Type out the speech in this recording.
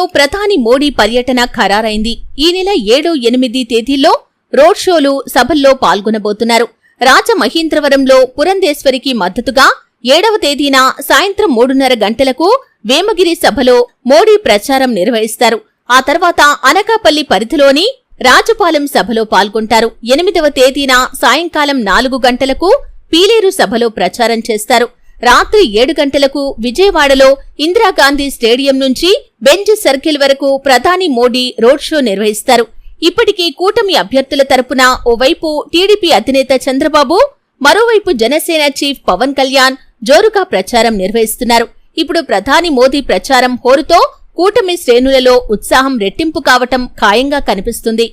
ఏపీలో ప్రధాని మోడీ పర్యటన ఖరారైంది. ఈ నెల 7, 8 తేదీల్లో రోడ్ షోలు, సభల్లో పాల్గొనబోతున్నారు. రాజమహేంద్రవరంలో పురంధేశ్వరికి మద్దతుగా 7వ తేదీన సాయంత్రం 3:30 గంటలకు వేమగిరి సభలో మోడీ ప్రచారం నిర్వహిస్తారు. ఆ తర్వాత అనకాపల్లి పరిధిలోని రాజపాలెం సభలో పాల్గొంటారు. 8వ తేదీన సాయంకాలం 4 గంటలకు పీలేరు సభలో ప్రచారం చేస్తారు. రాత్రి 7 గంటలకు విజయవాడలో ఇందిరాగాంధీ స్టేడియం నుంచి బెంజ్ సర్కిల్ వరకు ప్రధాని మోడీ రోడ్ షో నిర్వహిస్తారు. ఇప్పటికీ కూటమి అభ్యర్థుల తరపున ఓవైపు టీడీపీ అధినేత చంద్రబాబు, మరోవైపు జనసేన చీఫ్ పవన్ కళ్యాణ్ జోరుగా ప్రచారం నిర్వహిస్తున్నారు. ఇప్పుడు ప్రధాని మోదీ ప్రచారం హోరుతో కూటమి శ్రేణులలో ఉత్సాహం రెట్టింపు కావటం ఖాయంగా కనిపిస్తుంది.